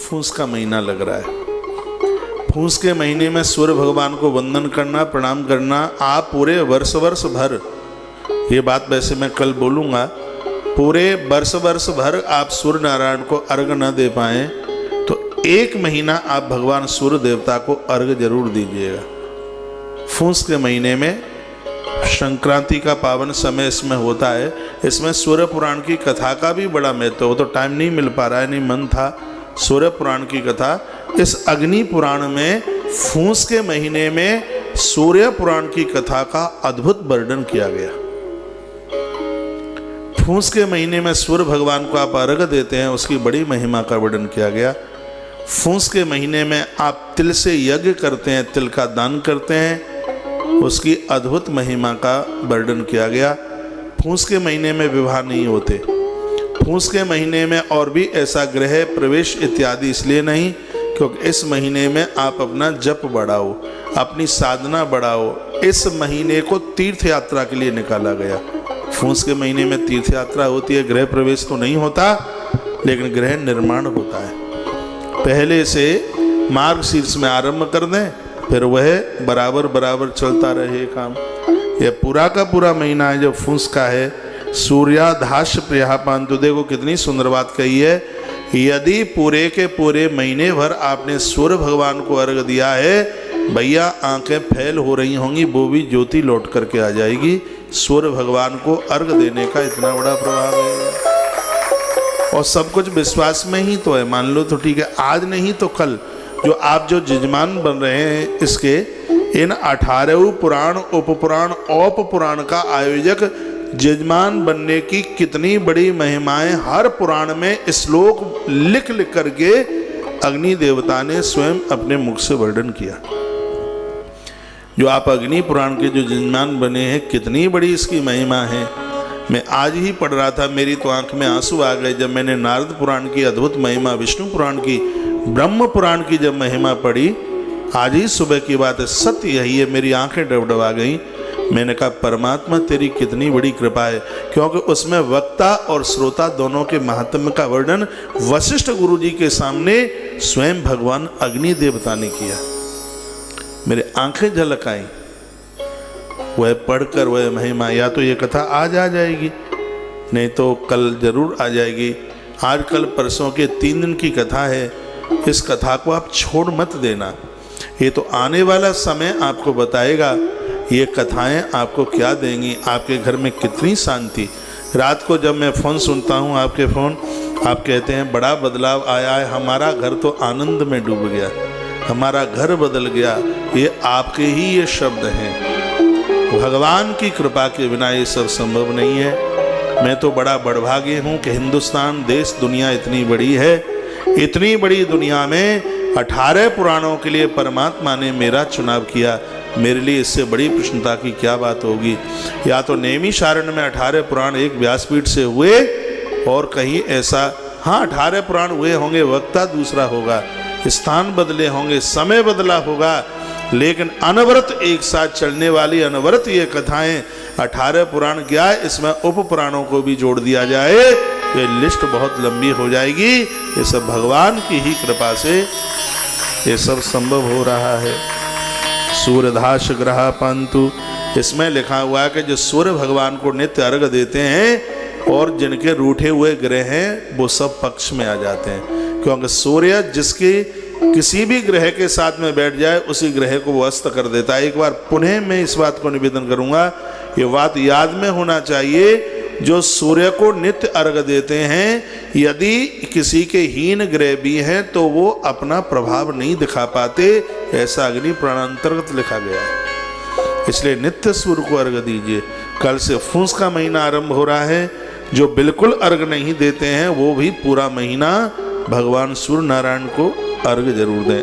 फूस का महीना लग रहा है। फूस के महीने में सूर्य भगवान को वंदन करना, प्रणाम करना, आप पूरे वर्ष भर, ये बात वैसे मैं कल बोलूँगा, पूरे वर्ष भर आप सूर्य नारायण को अर्घ न दे पाएँ तो 1 महीना आप भगवान सूर्य देवता को अर्घ जरूर दीजिएगा। फूस के महीने में संक्रांति का पावन समय इसमें होता है। इसमें सूर्य पुराण की कथा का भी बड़ा महत्व, वो तो टाइम नहीं मिल पा रहा है, नहीं मन था। सूर्य पुराण की कथा, इस अग्नि पुराण में फूस के महीने में सूर्य पुराण की कथा का अद्भुत वर्णन किया गया। फूस के महीने में सूर्य भगवान को आप अर्घ देते हैं, उसकी बड़ी महिमा का वर्णन किया गया। फूस के महीने में आप तिल से यज्ञ करते हैं, तिल का दान करते हैं, उसकी अद्भुत महिमा का वर्णन किया गया। फूस के महीने में विवाह नहीं होते। फूस के महीने में और भी ऐसा गृह प्रवेश इत्यादि इसलिए नहीं क्योंकि इस महीने में आप अपना जप बढ़ाओ, अपनी साधना बढ़ाओ। इस महीने को तीर्थ यात्रा के लिए निकाला गया। फूस के महीने में तीर्थ यात्रा होती है, गृह प्रवेश तो नहीं होता, लेकिन गृह निर्माण होता है। पहले से मार्गशीर्ष में आरंभ कर दें, फिर वह बराबर चलता रहे काम। यह पूरा का पूरा महीना है जो फूस का है। सूर्याधाश प्रियापांतु, देखो कितनी सुंदर बात कही है। यदि पूरे के पूरे महीने भर आपने सूर्य भगवान को अर्घ दिया है, भैया आंखें फैल हो रही होंगी, वो भी ज्योति लौट करके आ जाएगी। सूर्य भगवान को अर्घ देने का इतना बड़ा प्रभाव है और सब कुछ विश्वास में ही तो है। मान लो तो ठीक है, आज नहीं तो कल जो आप जो जजमान बन रहे हैं इसके, इन 18 पुराण, उपपुराण, औप पुराण का आयोजक जजमान बनने की कितनी बड़ी महिमाएं हर पुराण में श्लोक लिख करके अग्नि देवता ने स्वयं अपने मुख से वर्णन किया। जो आप अग्नि पुराण के जो जजमान बने हैं, कितनी बड़ी इसकी महिमा है। मैं आज ही पढ़ रहा था, मेरी तो आंख में आंसू आ गए जब मैंने नारद पुराण की अद्भुत महिमा, विष्णु पुराण की, ब्रह्म पुराण की जब महिमा पढ़ी। आज ही सुबह की बात है, सत्य यही है, मेरी आंखें डबडबा गईं। मैंने कहा परमात्मा तेरी कितनी बड़ी कृपा है, क्योंकि उसमें वक्ता और श्रोता दोनों के महात्म्य का वर्णन वशिष्ठ गुरु जी के सामने स्वयं भगवान अग्नि देवता ने किया। मेरी आंखें झलक आई। वह पढ़कर वह महिमा, या तो ये कथा आज आ जाएगी, नहीं तो कल जरूर आ जाएगी। आज कल परसों के 3 दिन की कथा है। इस कथा को आप छोड़ मत देना। ये तो आने वाला समय आपको बताएगा ये कथाएं आपको क्या देंगी, आपके घर में कितनी शांति। रात को जब मैं फ़ोन सुनता हूँ आपके फ़ोन, आप कहते हैं बड़ा बदलाव आया है, हमारा घर तो आनंद में डूब गया, हमारा घर बदल गया। ये आपके ही ये शब्द हैं। भगवान की कृपा के बिना ये सब संभव नहीं है। मैं तो बड़ा बड़भागी हूँ कि हिंदुस्तान देश दुनिया इतनी बड़ी है। इतनी बड़ी दुनिया में 18 पुराणों के लिए परमात्मा ने मेरा चुनाव किया। मेरे लिए इससे बड़ी प्रसन्नता की क्या बात होगी। या तो नैमिषारण्य में 18 पुराण एक व्यासपीठ से हुए और कहीं ऐसा, हाँ 18 पुराण हुए होंगे, वक्ता दूसरा होगा, स्थान बदले होंगे, समय बदला होगा, लेकिन अनवरत एक साथ चलने वाली अनवरत ये कथाएं 18 पुराण क्या है, इसमें उप पुराणों को भी जोड़ दिया जाए, ये लिस्ट बहुत लंबी हो जाएगी। ये सब भगवान की ही कृपा से ये सब संभव हो रहा है। सूर्यधाश ग्रह पंतु, इसमें लिखा हुआ है कि जो सूर्य भगवान को नित्य अर्घ देते हैं और जिनके रूठे हुए ग्रह हैं वो सब पक्ष में आ जाते हैं, क्योंकि सूर्य जिसकी किसी भी ग्रह के साथ में बैठ जाए उसी ग्रह को वो अस्त कर देता है। एक बार पुनः मैं इस बात को निवेदन करूंगा, ये बात याद में होना चाहिए। जो सूर्य को नित्य अर्घ देते हैं, यदि किसी के हीन ग्रह भी हैं तो वो अपना प्रभाव नहीं दिखा पाते, ऐसा अग्नि पुराण अंतर्गत लिखा गया है। इसलिए नित्य सूर्य को अर्घ दीजिए। कल से फूस का महीना आरंभ हो रहा है। जो बिल्कुल अर्घ नहीं देते हैं वो भी पूरा महीना भगवान सूर्य नारायण को अर्घ जरूर दें।